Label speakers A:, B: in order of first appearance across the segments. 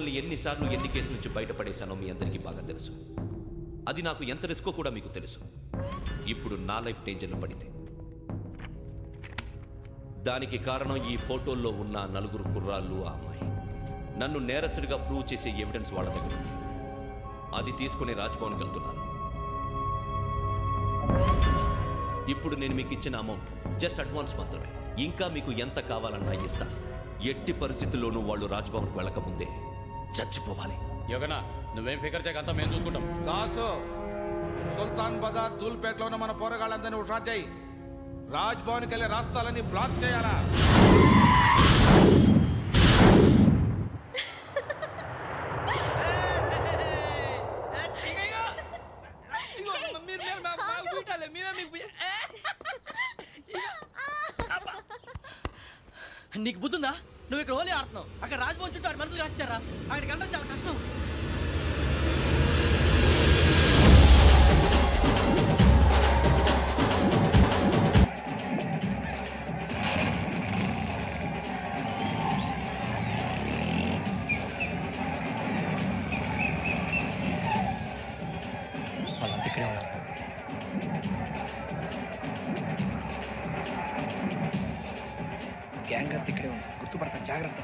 A: మిమ్మల్ని ఎన్నిసార్లు ఎన్ని కేసుల నుంచి బయటపడేశానో మీ అందరికీ బాగా తెలుసు. అది నాకు ఎంత రిస్కో కూడా మీకు తెలుసు. ఇప్పుడు నా లైఫ్ డేంజర్లో పడింది. దానికి కారణం ఈ ఫోటోల్లో ఉన్న 4 కుర్రాళ్ళు, ఆ అమ్మాయి. నన్ను నేరస్తుడిగా ప్రూవ్ చేసే ఎవిడెన్స్ వాళ్ళ దగ్గర ఉంది. అది తీసుకుని రాజ్భవన్కి వెళ్తున్నాను. ఇప్పుడు నేను మీకు ఇచ్చిన అమౌంట్ జస్ట్ అడ్వాన్స్ మాత్రమే. ఇంకా మీకు ఎంత కావాలన్నా ఇస్తాను. ఎట్టి పరిస్థితుల్లోనూ వాళ్ళు రాజ్భవన్కి వెళ్ళకముందే చచ్చిపోవాలి.
B: యోగనా, నువ్వేం ఫికర్ చేయకంతా మేము చూసుకుంటాం.
C: దాసు, సుల్తాన్ బజార్ ధూల్పేటలో ఉన్న మన పోరగాళ్ళందరినీ హుషారు చేయి. రాజ్భవన్కి వెళ్ళే రాష్ట్రాలన్నీ బ్లాక్ చేయాలా?
D: నీకు బుద్ధుందా? నువ్వు ఇక్కడ హోలీ ఆడుతున్నావు, అక్కడ రాజ్భవన్ చుట్టూ ఆడి మనుషులు కాస్తారా? అక్కడికి వెళ్ళడం చాలా కష్టం.
E: వాళ్ళంతా ఇక్కడే ఉన్నారు. గ్యాంగ్ అంతా ఇక్కడే ఉంది, గుర్తుపడతాను, జాగ్రత్త.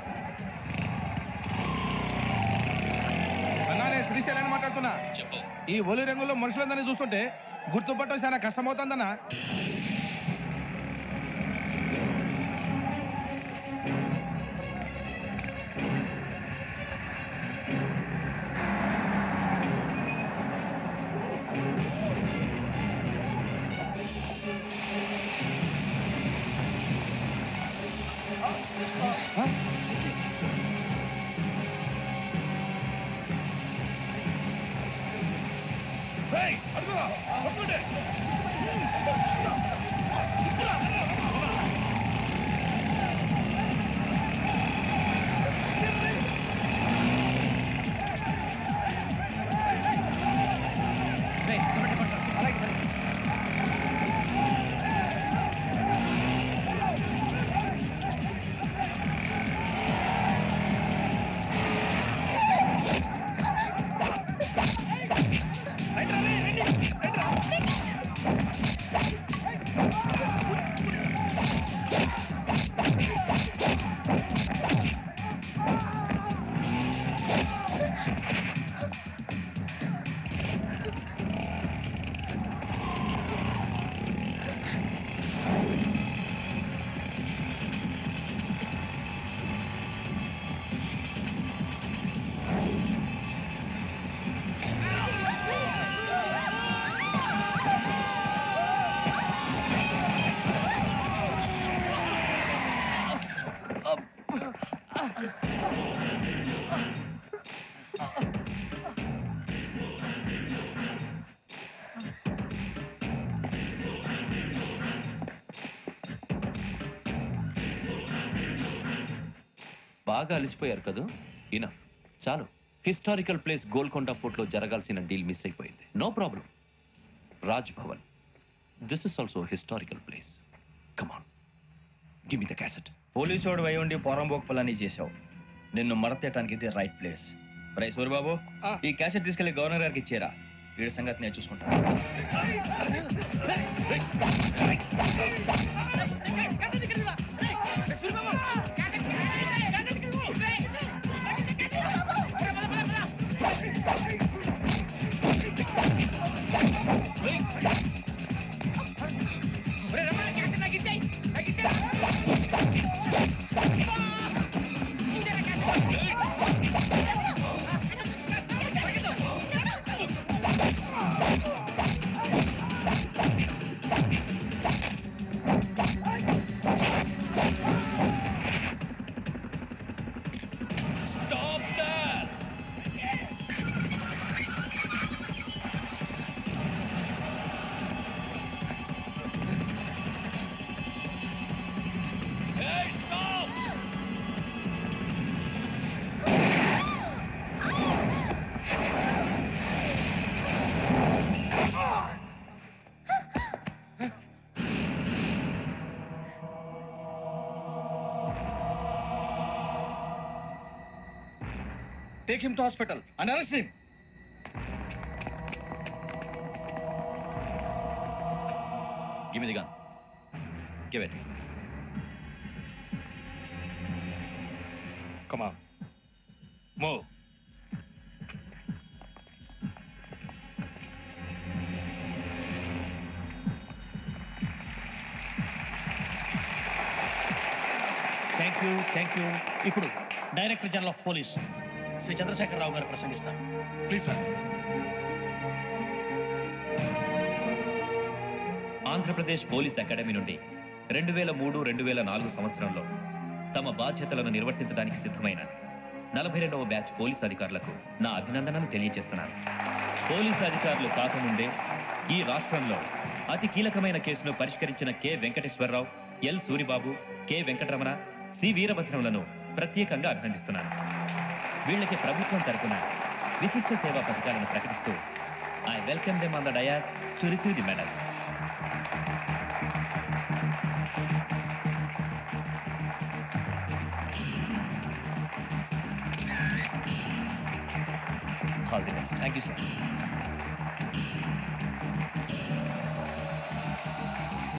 C: అన్నా, నేను శ్రీశైలాన్ని మాట్లాడుతున్నా. ఈ ఒలి రంగుల్లో మనుషులందరినీ చూస్తుంటే గుర్తుపట్టడం చాలా కష్టమవుతుందన్నా.
A: బాగా అలిసిపోయారు కదా? ఇనఫ్, చాలు. హిస్టారికల్ ప్లేస్ గోల్కొండ ఫోర్ట్లో జరగాల్సిన డీల్ మిస్ అయిపోయింది. No problem. Raj Bhavan, this is also historical place. Come on, give me the cassette.
E: పోలీసోడు వై ఉండి పోరంబోక్ పలాని చేసావు. నిన్ను మడతేయటానికి ఇది రైట్ ప్లేస్. రై సూరిబాబు, ఈ క్యాసెట్ తీసుకెళ్లి గవర్నర్ గారికి ఇచ్చేరా. వీడి సంగతి నేను చూసుకుంటాను. Take him to hospital and arrest him.
A: Give me the gun. Give it.
E: Come on. Move.
F: Thank you. ఇప్పుడు director general of police Shri Chandrasekhar Rao garu ప్రసంగిస్తారు.
E: Please sir.
A: Andhra Pradesh police academy నుండి 2003-2004 సంవత్సరంలో తమ బాధ్యతలను నిర్వర్తించడానికి సిద్ధమైన 42వ బ్యాచ్ పోలీస్ అధికారులకు నా అభినందనలు తెలియజేస్తున్నాను. పోలీసు అధికారులు కాకముందే ఈ రాష్ట్రంలో అతి కీలకమైన కేసును పరిష్కరించిన K Venkateswara Rao, L Suribabu, K Venkataramana, C వీరభద్రంలను ప్రత్యేకంగా అభినందిస్తున్నాను. వీళ్ళకి ప్రభుత్వం తరపున విశిష్ట సేవా పథకాలను ప్రకటిస్తూ I welcome them on the dais to receive the medal. All the best.
F: Thank you sir.